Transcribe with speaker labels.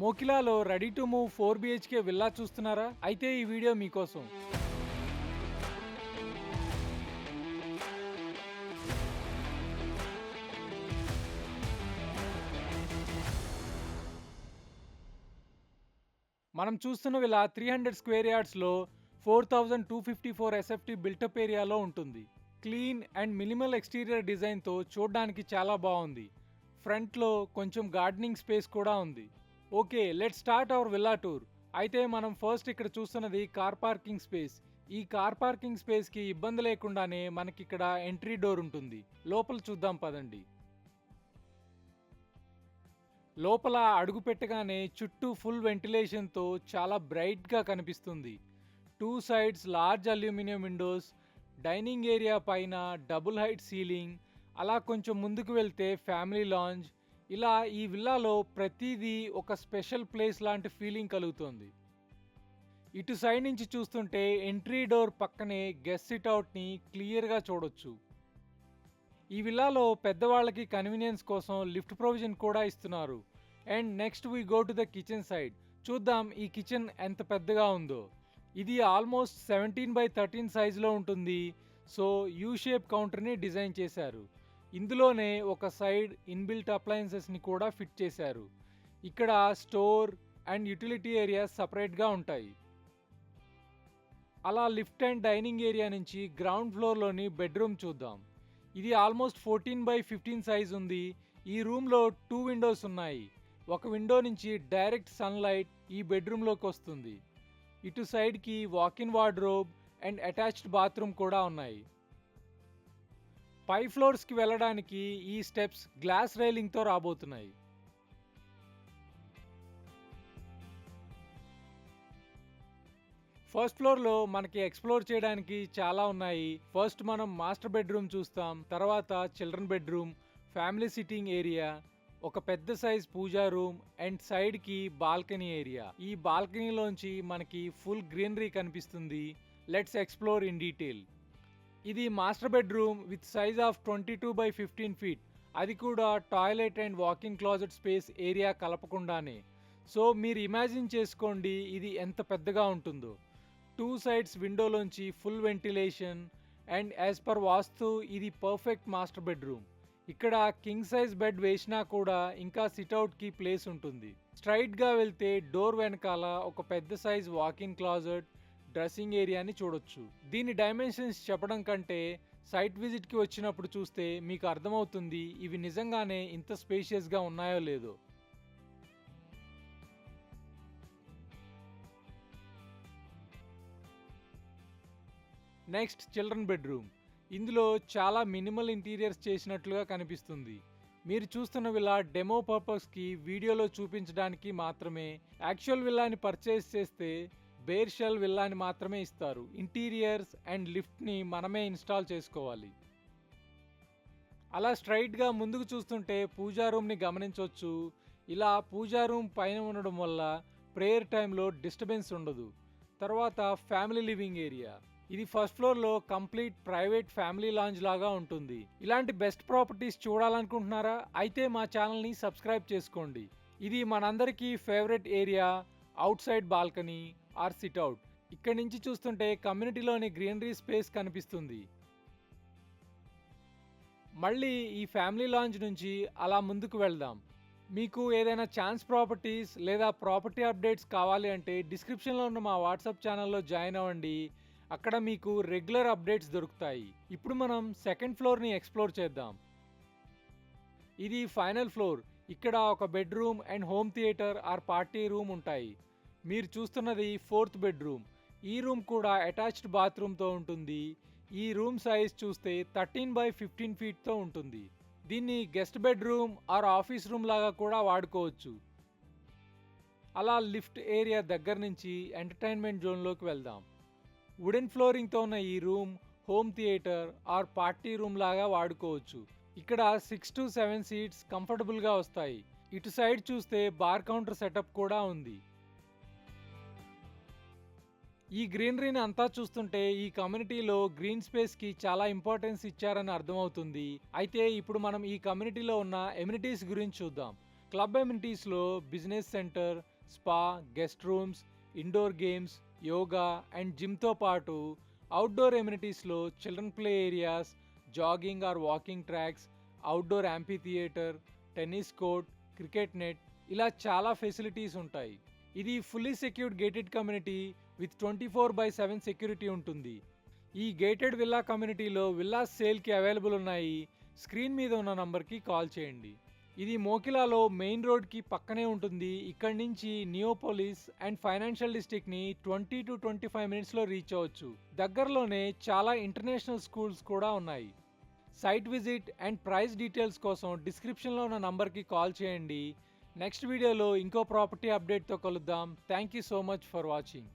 Speaker 1: మోకిలాలో ready to move 4 BHK villa చూస్తున్నారా? అయితే ఈ వీడియో మీకోసం. మనం చూస్తున్న విల్లా 300 స్క్వేర్ యార్డ్స్లో 4254 ఎస్ఎఫ్టీ బిల్టప్ ఏరియాలో ఉంటుంది. క్లీన్ అండ్ మినిమల్ ఎక్స్టీరియర్ డిజైన్తో చూడడానికి చాలా బాగుంది. ఫ్రంట్లో కొంచెం గార్డెనింగ్ స్పేస్ కూడా ఉంది. Okay, let's start our villa tour. అయితే మనం ఫస్ట్ ఇక్కడ చూస్తున్నది కార్ పార్కింగ్ స్పేస్. ఈ కార్ పార్కింగ్ స్పేస్కి ఇబ్బంది లేకుండానే మనకిక్కడ ఎంట్రీ డోర్ ఉంటుంది. లోపల చూద్దాం పదండి. లోపల అడుగు పెట్టగానే చుట్టూ ఫుల్ వెంటిలేషన్తో చాలా బ్రైట్గా కనిపిస్తుంది. 2 sides large aluminium Windows, dining area పైన డబుల్ హైట్ సీలింగ్, అలా కొంచెం ముందుకు వెళ్తే ఫ్యామిలీ లాంజ్. ఇలా ఈ విల్లాలో ప్రతిదీ ఒక స్పెషల్ ప్లేస్ లాంటి ఫీలింగ్ కలుగుతుంది. ఇటు సైడ్ నుంచి చూస్తుంటే ఎంట్రీ డోర్ పక్కనే గెస్ట్ సిట్అవుట్ని క్లియర్గా చూడొచ్చు. ఈ విల్లాలో పెద్దవాళ్ళకి కన్వీనియన్స్ కోసం లిఫ్ట్ ప్రొవిజన్ కూడా ఇస్తున్నారు. And next we go to the kitchen side. చూద్దాం ఈ కిచెన్ ఎంత పెద్దగా ఉందో. ఇది ఆల్మోస్ట్ 17x13 సైజులో ఉంటుంది. సో యూ షేప్ కౌంటర్ని డిజైన్ చేశారు. ఇందులోనే ఒక సైడ్ ఇన్బిల్ట్ అప్లయన్సెస్ని కూడా ఫిట్ చేశారు. ఇక్కడ స్టోర్ అండ్ యూటిలిటీ ఏరియాస్ సపరేట్గా ఉంటాయి. అలా లిఫ్ట్ అండ్ డైనింగ్ ఏరియా నుంచి గ్రౌండ్ ఫ్లోర్లోని బెడ్రూమ్ చూద్దాం. ఇది ఆల్మోస్ట్ 14x15 సైజ్ ఉంది. ఈ రూమ్లో 2 విండోస్ ఉన్నాయి. ఒక విండో నుంచి డైరెక్ట్ సన్లైట్ ఈ బెడ్రూమ్లోకి వస్తుంది. ఇటు సైడ్కి walk-in wardrobe and attached bathroom కూడా ఉన్నాయి. పై ఫ్లోర్స్కి వెళ్ళడానికి ఈ స్టెప్స్ గ్లాస్ రైలింగ్తో రాబోతున్నాయి. ఫస్ట్ ఫ్లోర్లో మనకి ఎక్స్ప్లోర్ చేయడానికి చాలా ఉన్నాయి. ఫస్ట్ మనం మాస్టర్ బెడ్రూమ్ చూస్తాం, తర్వాత children bedroom, family sitting area, ఒక పెద్ద సైజ్ పూజా రూమ్ అండ్ సైడ్కి బాల్కనీ ఏరియా. ఈ బాల్కనీలోంచి మనకి ఫుల్ గ్రీనరీ కనిపిస్తుంది. Let's explore in detail. ఇది master bedroom with size of 22x15 feet. అది కూడా toilet and walking closet space area కలపకుండానే. సో మీరు ఇమాజిన్ చేసుకోండి ఇది ఎంత పెద్దగా ఉంటుందో. 2 సైడ్స్ విండోలోంచి full ventilation and as per vastu ఇది పర్ఫెక్ట్ మాస్టర్ బెడ్రూమ్. ఇక్కడ కింగ్ సైజ్ బెడ్ వేసినా కూడా ఇంకా సిట్అవుట్కి ప్లేస్ ఉంటుంది. స్ట్రైట్గా వెళ్తే డోర్ వెనకాల ఒక పెద్ద సైజ్ వాకింగ్ క్లాజెట్, డ్రెస్సింగ్ ఏరియాని చూడొచ్చు. దీని డైమెన్షన్స్ చెప్పడం కంటే సైట్ విజిట్కి వచ్చినప్పుడు చూస్తే మీకు అర్థమవుతుంది ఇవి నిజంగానే ఇంత స్పేషియస్గా ఉన్నాయో లేదో. Next children bedroom. ఇందులో చాలా మినిమల్ ఇంటీరియర్స్ చేసినట్లుగా కనిపిస్తుంది. మీరు చూస్తున్న విల్లా డెమో పర్పస్కి వీడియోలో చూపించడానికి మాత్రమే. యాక్చువల్ విల్లాని పర్చేస్ చేస్తే బేర్ షెల్ విల్లాని మాత్రమే ఇస్తారు. ఇంటీరియర్స్ అండ్ లిఫ్ట్ని మనమే ఇన్స్టాల్ చేసుకోవాలి. అలా స్ట్రైట్గా ముందుకు చూస్తుంటే పూజా రూమ్ని గమనించవచ్చు. ఇలా పూజా రూమ్ పైన ఉండడం వల్ల ప్రేయర్ టైంలో డిస్టర్బెన్స్ ఉండదు. తర్వాత ఫ్యామిలీ లివింగ్ ఏరియా. ఇది ఫస్ట్ ఫ్లోర్లో కంప్లీట్ ప్రైవేట్ ఫ్యామిలీ లాంజ్ లాగా ఉంటుంది. ఇలాంటి బెస్ట్ ప్రాపర్టీస్ చూడాలనుకుంటున్నారా? అయితే మా ఛానల్ని సబ్స్క్రైబ్ చేసుకోండి. ఇది మనందరికీ favourite area, out side balcony or sit-out. ఇక్కడి నుంచి చూస్తుంటే కమ్యూనిటీలోని గ్రీనరీ స్పేస్ కనిపిస్తుంది. మళ్ళీ ఈ ఫ్యామిలీ లాంజ్ నుంచి అలా ముందుకు వెళ్దాం. మీకు ఏదైనా ఛాన్స్ ప్రాపర్టీస్ లేదా ప్రాపర్టీ అప్డేట్స్ కావాలి అంటే డిస్క్రిప్షన్లో ఉన్న మా వాట్సాప్ ఛానల్లో జాయిన్ అవ్వండి. అక్కడ మీకు రెగ్యులర్ అప్డేట్స్ దొరుకుతాయి. ఇప్పుడు మనం సెకండ్ ఫ్లోర్ని ఎక్స్ప్లోర్ చేద్దాం. ఇది ఫైనల్ ఫ్లోర్. ఇక్కడ ఒక bedroom and home theatre or party room ఉంటాయి. మీరు చూస్తున్నది 4th బెడ్రూమ్. ఈ రూమ్ కూడా అటాచ్డ్ బాత్రూమ్తో ఉంటుంది. ఈ రూమ్ సైజ్ చూస్తే 13x15 ఫీట్తో ఉంటుంది. దీన్ని guest bedroom are office room లాగా కూడా వాడుకోవచ్చు. అలా లిఫ్ట్ ఏరియా దగ్గర నుంచి ఎంటర్టైన్మెంట్ జోన్లోకి వెళ్దాం. వుడెన్ ఫ్లోరింగ్తో ఉన్న ఈ room home theatre or party room లాగా వాడుకోవచ్చు. ఇక్కడ 6 to 7 సీట్స్ కంఫర్టబుల్గా వస్తాయి. ఇటు సైడ్ చూస్తే బార్ కౌంటర్ సెటప్ కూడా ఉంది. ఈ గ్రీనరీని అంతా చూస్తుంటే ఈ కమ్యూనిటీలో గ్రీన్ స్పేస్కి చాలా ఇంపార్టెన్స్ ఇచ్చారని అర్థమవుతుంది. అయితే ఇప్పుడు మనం ఈ కమ్యూనిటీలో ఉన్న ఎమ్యూనిటీస్ గురించి చూద్దాం. క్లబ్ ఎమ్యూనిటీస్లో business centre, spa, guest rooms, indoor games, yoga and జిమ్తో పాటు అవుట్డోర్ ఎమ్యూనిటీస్లో children play areas, jogging or walking tracks, outdoor amphitheatre, tennis court, cricket net ఇలా చాలా ఫెసిలిటీస్ ఉంటాయి. ఇది fully secured gated community with 24/7 security ఉంటుంది. ఈ గేటెడ్ విల్లా కమ్యూనిటీలో విల్లాస్ సేల్కి అవైలబుల్ ఉన్నాయి. స్క్రీన్ మీద ఉన్న నంబర్కి కాల్ చేయండి. ఇది మోకిలాలో మెయిన్ రోడ్కి పక్కనే ఉంటుంది. ఇక్కడి నుంచి నియోపోలిస్ అండ్ ఫైనాన్షియల్ డిస్ట్రిక్ట్ని 20 to 25 మినిట్స్లో రీచ్ అవ్వచ్చు. దగ్గరలోనే చాలా ఇంటర్నేషనల్ స్కూల్స్ కూడా ఉన్నాయి. Site visit and price details కోసం డిస్క్రిప్షన్లో ఉన్న నంబర్కి కాల్ చేయండి. నెక్స్ట్ వీడియోలో ఇంకో ప్రాపర్టీ అప్డేట్తో కలుద్దాం. Thank you so much for watching.